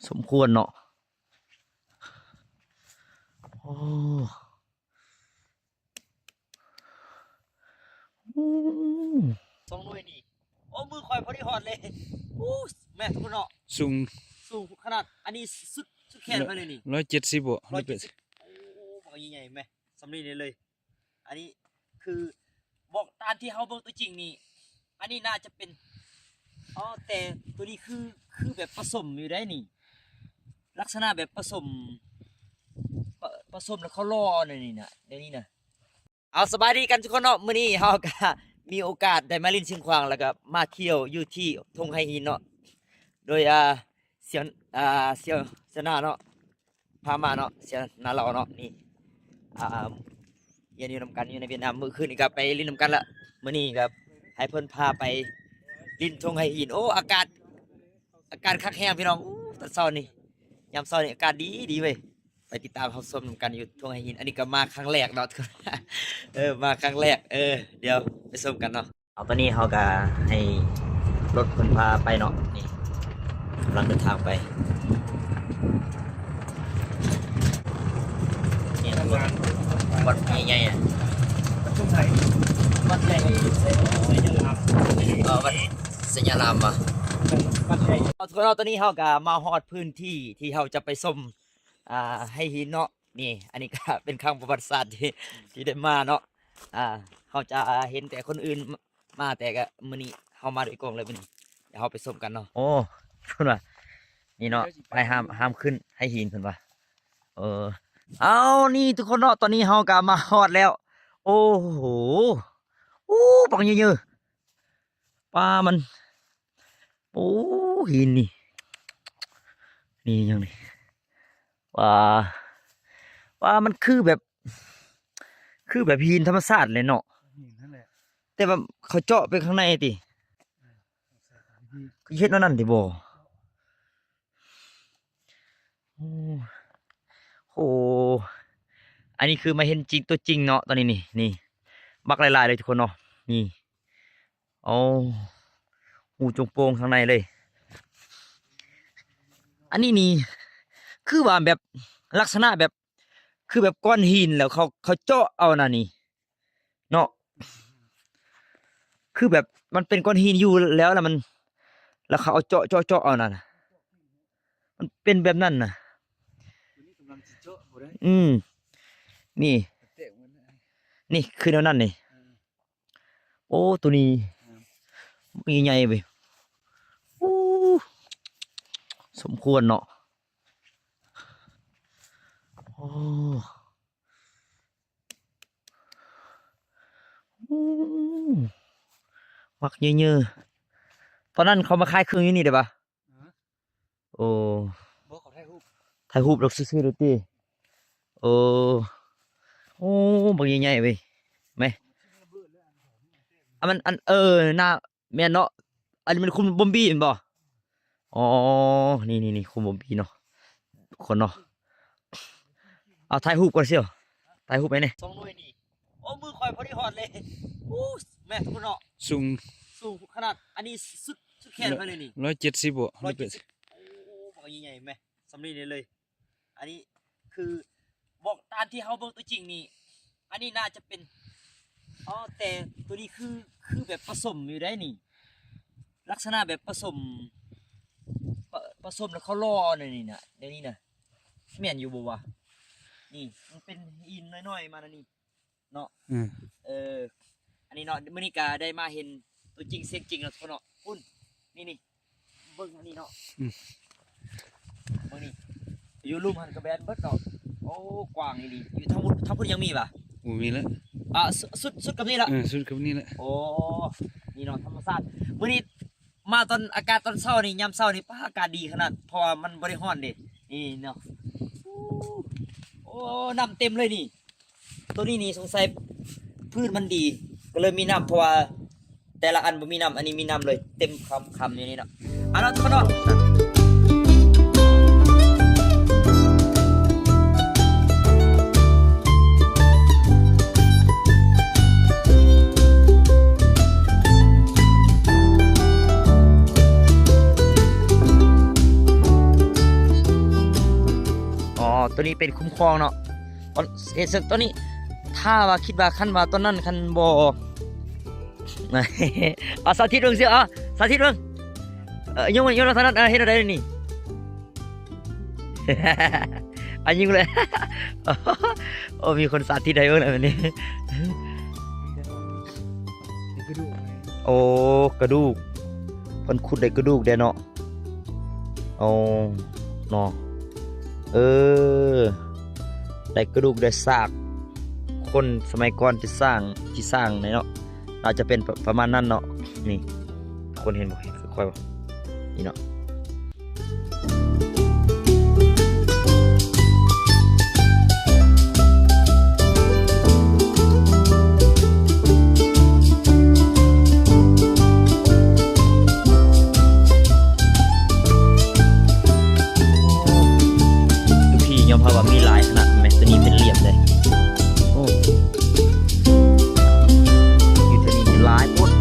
สมควรเนาะโอ้สองหน่วยนี่โอ้มือคอยพอดีหอดเลยโอ้แม่ทุกคนเนาะสูงสูงขนาดอันนี้สุดแขนไปเลยนี่170บ่170โอ้บอกใหญ่ๆแม่สำลีนี่เลยอันนี้คือบอกตามที่เขาเบิ่งตัวจริงนี่อันนี้น่าจะเป็นอ๋อแต่ตัวนี้คือแบบผสมอยู่ได้นี่ลักษณะแบบผสมแล้วเขาล่อนี่นะเดี๋ยวนี้นะเอาสบายดีกันทุกคนเนาะมื้อนี้เฮาก็มีโอกาสได้มาลินเชียงขวางแล้วก็มาเที่ยวอยู่ที่ทงไฮหินเนาะโดยเสียหน้าเนาะพามาเนาะเสียหน้าเราเนาะนี่เรียนอยู่นำกันอยู่ในเวียดนามมื้อคืนนี้ก็ไปลินนำกันละมื้อนี้ก็ให้เพิ่นพาไปลินทงไฮหินโอ้อากาศคักแฮงพี่น้องตอนเช้านี่ยามเช้านี่อากาศดีเว้ยไปติดตามเขาส้มกันอยู่ทงไฮหินอันนี้ก็มาครั้งแรกเนาะ มาครั้งแรกเดี๋ยวไปส้มกันเนาะเอาตอนนี้เขาก็ให้รถคนพาไปเนาะนี่กำลังเดินทางไปนี่นะวัดใหญ่ๆอ่ะวัดใหญ่วัดสัญญารามอ่ะเอาทุกคนตอนนี้เขาก็มาฮอดพื้นที่ที่เขาจะไปส้มให้หินเนาะนี่อันนี้ก็เป็นครั้งประวัติศาสตร์ที่ได้มาเนาะเขาจะเห็นแต่คนอื่นมาแต่ก็มื้อนี้เขามาด้วยกองเลยมื้อนี้เดี๋ยวเขาไปส้มกันเนาะโอ้เพิ่นว่านี่เนาะไปห้ามขึ้นให้หินเพิ่นว่าเอานี่ทุกคนเนาะตอนนี้เขาก็มาฮอดแล้วโอ้โหปังเยอะๆปลามันโอ้หินนี่ยังนี่ว่ามันคือแบบหินธรรมชาติเลยเนาะแต่ว่าเขาเจาะไปข้างในติเฮ็ดนั่นติบ่โอ้อันนี้คือมาเห็นจริงตัวจริงเนาะตอนนี้นี่บักหลายๆเลยทุกคนเนาะนี่โอ้หูจงโปงข้างในเลยอันนี้นี่คือว่าแบบลักษณะแบบคือแบบก้อนหินแล้วเขาเจาะเอาน่ะนี่เนาะคือแบบมันเป็นก้อนหินอยู่แล้วแล้วเขาเอาเจาะเอาน่ะมันเป็นแบบนั้นน่ะนี่คือแนวนั้นนี่โอ้ตัวนี้มีใหญ่ไปโอ้สมควรเนาะโอ้มักเยอะๆตอนนั้นเขามาขายเครื่องอยู่นี่ได้ปะโอ้เขาถ่ายรูปเราซื้อๆดูดิโอ้บางใหญ่ๆไปไหมมันหน้าแม่นเนาะอันนี้มันคุมบอมบี้เห็นบ่อ๋อนี่คุมบอมบี้เนาะคนเนาะเอาถ่ายรูปก่อนเสียวถ่ายรูปไปเนี่ยสองหน่วยนี่โอ้มือคอยพอดีหอดเลยโอ้แม่ทุกคนเนาะสูงขนาดอันนี้สุดแขนไปเลยนี่170บ่170โอ้บอกใหญ่ๆแม่สำลีนี่เลยอันนี้คือบอกตามที่เขาเบิ่งตัวจริงนี่อันนี้น่าจะเป็นอ๋อแต่ตัวนี้คือแบบผสมอยู่ได้นี่ลักษณะแบบผสมแล้วเขาล่อนี่นะเดี๋ยวนี้นะแม่นอยู่บ่วะนี่มันเป็นหินน้อยๆมานะนี่เนาะอันนี้เนาะมื้อนี้ก็ได้มาเห็นตัวจริงเสียงจริงแล้วทุกคนเนาะคุณนี่เบิ่งอันนี้เนาะมื้อนี้อยู่ลุ่มหันกระแบนเบิดเนาะโอ้กว้างนี่อยู่ทั้งพุ่นยังมีป่ะมีแล้วสุดกับนี่ละสุดกับนี่แหละโอ้นี่เนาะธรรมชาติมื้อนี้มาตอนอากาศตอนเช้านี่ยามเช้านี่อากาศดีขนาดเพราะว่ามันบ่ได้ร้อนเด้นี่เนาะโอ้น้ำเต็มเลยนี่ตัวนี้นี่สงสัยพืชมันดีก็เลยมีน้ำเพราะว่าแต่ละอันบ่มีน้ำอันนี้มีน้ำเลยเต็มคำอย่างนี้เนาะเอาล่ะทุกคนเนาะ ตัวนี้เป็นคุ้มครองเนาะเฮ็ดซึ่งตัวนี้ถ้าว่าคิดว่าคันว่าต้นนั้นคันบ่ เอาสาธิตเบิ่งสิสาธิตเบิ่งยงทางนั้นเฮ็ดอะไรนี่ อันยิงเลย โอ้มีคนสาธิตให้เบิ่งเลยแบบนี้ โอ้กระดูกมันขุดได้กระดูกเด้เนาะโอ้เนาะได้กระดูกได้ซากคนสมัยก่อนที่สร้างเนาะอาจจะเป็นประมาณนั้นเนาะนี่คนเห็นบ่เห็นค่อยๆบ่นี่เนาะเพราะว่ามีหลายขนาดแม้ตัวนี้เป็นเหลี่ยมเลยโอ้อยู่ตัวนี้หลายปุ๊ด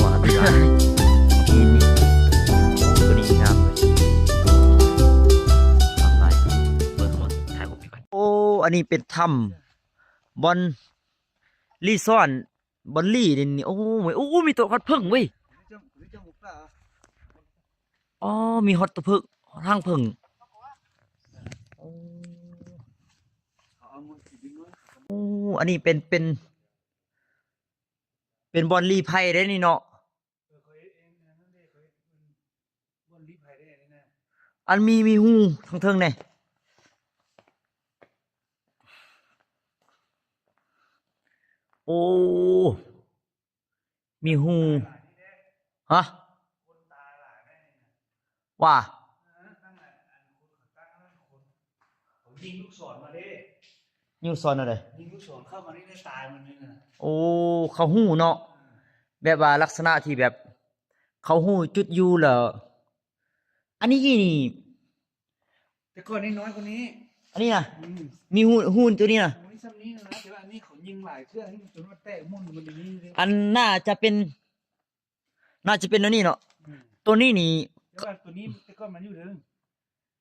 ว่าตัวหลายนี่ตัวนี้งามเลยทำไรเปิดเข้ามาถ่ายรูปก่อนโอ้อันนี้เป็นถ้ำบอนรีสอร์ทบอนลี่นี่โอ้มีตัวฮอตพึ่งเว้ยอ๋อมีฮอตตัวพึ่งทางพึ่งโอ้อันนี้เป็นบอลลีไพ่ได้นี่เนาะอันมีหูทางเทิงเนี่ยโอ้มีหูฮะว่ายิงลูกศรมาดิยิงซอนอะไรยิงลูกศรเข้ามานี่ได้ตายมันเลยนะโอ้เขาหูเนาะแบบว่าลักษณะที่แบบเขาหูจุดอยู่เหรออันนี้นี่แต่ก่อนนี่น้อยกว่านี้อันนี้นะมีหูตัวนี้นะนี่ซ้ำนี้นะแต่ว่าอันนี้เขายิงหลายเครื่องให้จนว่าแตกมุ่นมันอย่างนี้เลยอันน่าจะเป็นตัวนี้เนาะตัวนี้นี่แต่ว่าตัวนี้แต่ก่อนมันอยู่เดิม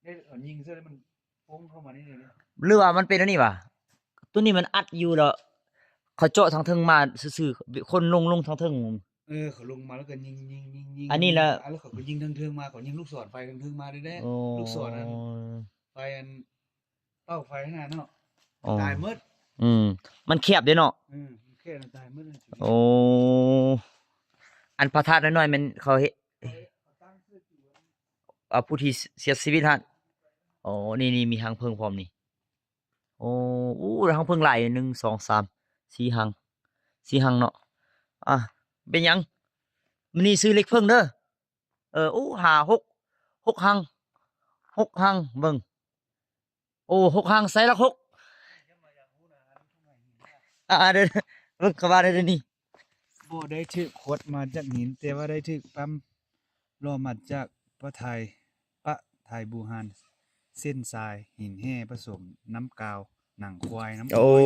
ได้ยิงเสื้อแล้วมันพุ่งเข้ามานี่เลยหรือว่ามันเป็นอันนี้วะตัวนี้มันอัดอยู่แล้วเขาเจาะทางเทิงมาซื่อๆคนลงทางเทิงเขาลงมาแล้วก็ยิงอันนี้แล้วเขาก็ยิงทางเทิงมาเขายิงลูกศรไฟทางเทิงมาได้ลูกศรนั้นไฟอันเป้าไฟขนาดเนาะตายมืดมันแคบเด้เนาะแค่ตายมืดโอ้อันพระธาตุน้อยๆมันเขาเฮ็ดผู้ที่เสียชีวิตฮะโอ้นี่มีหางเพิงพร้อมนี่โอ้หางเพิงหลาย1 2 3 4หางเนาะเป็นหยังมันนี่ซื้อเล็กเพิงเด้อ6หางเบิ่งโอ้6หางใส่ละ6เด้อเบิ่งเข้ามาได้นี่บ่ได้ถึกขดมาจากหินแต่ว่าได้ถึกปั๊มรอมาจากพระไทยบูฮานเส้นทรายหินแห่ผสมน้ำกาวหนังควายน้ำอ้อย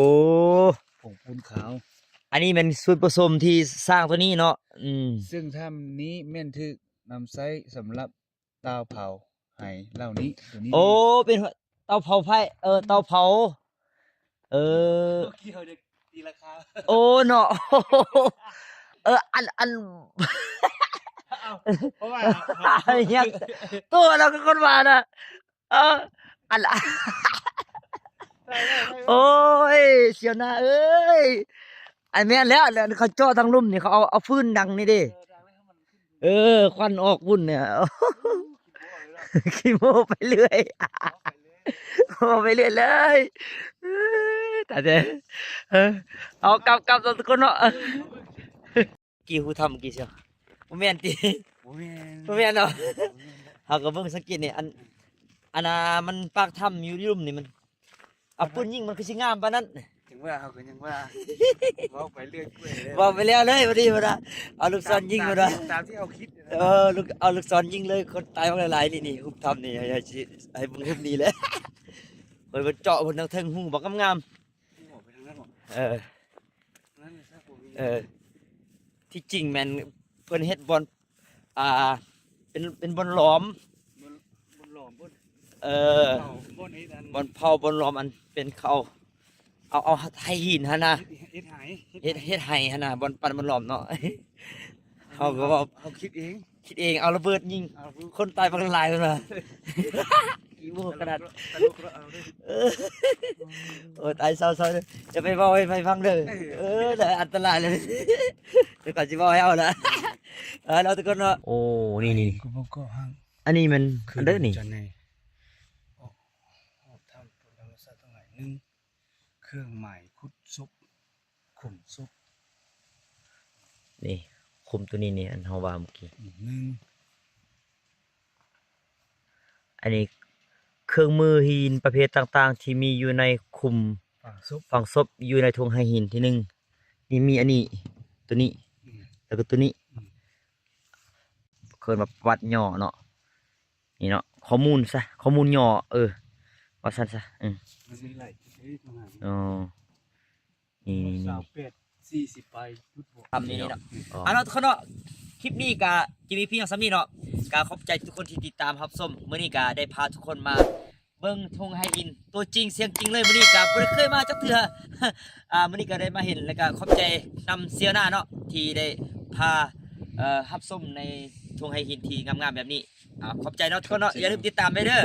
ผงปูนขาวอันนี้เป็นส่วนผสมที่สร้างตัวนี้เนาะซึ่งถ้ำนี้แม่นถึกนำใช้สำหรับเตาเผาไหเหล่านี้ตัวนี้เป็นเตาเผาไฟเตาเผาเกี่ยวจะตีราคาเนาะอันเพราะว่ายังตัวเราก็คนมานะอันโอ้ยเสียวหน้าเอ้ยไอ้แม่นแล้วเขาเจาะทางลุ่มนี่เขาเอาฟืนดังนี่ดิควันออกวุ่นเนี่ยขี้โมไปเรื่อยไปเรื่อยเลยแต่เดี๋ยวเอากลับทุกคนเนาะกี่หูทำกี่เชียวโมเมนต์ตีโมเมนต์เนาะเขาก็เบิ่งสังเกตนี่อันมันปากถ้ำอยู่ลุ่มนี่มันปืนยิงมันคือสิงามปานนั้นถึงว่าเขาก็ยังว่าว่าไปเรื่อยว่าไปแล้วเลยพอดีพอดีเอาลูกศรยิงพอดีตามที่เขาคิดเอาลูกศรยิงเลยคนตายมาหลายๆนี่หุบทำนี่ให้บุ้งหุบนี่เลยมันเจาะบนทางเทิงหูบอกงามที่จริงแมนเพิ่นเฮ็ดบอลเป็นบอลหลอม เออ เอาบนเฮ็ดอัน บนเผาบนล้อมอันเป็นเขาเอาไทยหินฮะนะ เฮ็ดหาย เฮ็ดไห้ฮะนะบนปันบนล้อมเนาะ เขาก็ว่า เอาคิดเอง คิดเองเอาระเบิดยิง เอา คนตายบางรายเลยนะ อีโมขนาด ตลกแล้วเอาเด้อ เออโอ้ตายเศร้าๆเลยจะไปบอกให้ไปฟังเด้อแต่อันตรายเลยเดี๋ยวก่อนจะบอกให้เอาละเราทุกคนเนาะโอ้นี่ กูบ่ก็ห้าง อันนี้มันอันเด้อนี่ จันแน่ออกทำผลธรรมศาสตร์ทั้งหลายหนึ่งเครื่องหมายขุดศพขุมศพ นี่คุมตัวนี้นี่อันเฮาว่าเมื่อกี้ หนึ่ง อันนี้เครื่องมือหินประเภทต่างๆ ที่มีอยู่ในคุม ฝั่งศพ ฝังศพอยู่ในถุงให้หินที่หนึ่งนี่มีอันนี้ตัวนี้ อืม แล้วก็ตัวนี้ อืม เคยมาวัดย่อเนาะนี่เนาะข้อมูลซะข้อมูลย่อว่าซั่นซะมันมีหลายจุดเอ้ยตรงไหน อ๋อนี่ สาวเป็ด40ไปจุดบวก ทำนี่เนาะเอาเนาะทุกคนเนาะคลิปนี้ก็จะมีเพียงซ้ำนี้เนาะก็ขอบใจทุกคนที่ติดตามรับชมมื้อนี้ก็ได้พาทุกคนมาเบิ่งทงไฮอินตัวจริงเสียงจริงเลยมื้อนี้ก็บ่ได้เคยมาจักเทื่อ มื้อนี้ก็ได้มาเห็นแล้วก็ขอบใจนำเสียหน้าเนาะที่ได้พารับชมในทงไฮอินที่งามๆแบบนี้ขอบใจเนาะทุกคนเนาะอย่าลืมติดตามไปเด้อ